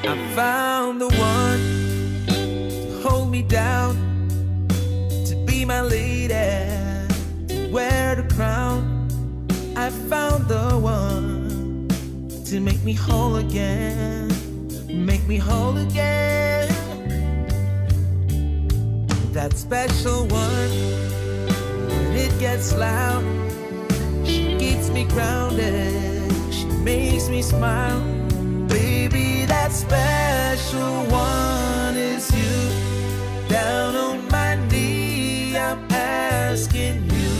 I found the one to hold me down, to be my lady, to wear the crown. I found the one to make me whole again, make me whole again. That special one, when it gets loud, she keeps me grounded, she makes me smile. Baby, that special one is you. Down on my knee, I'm asking you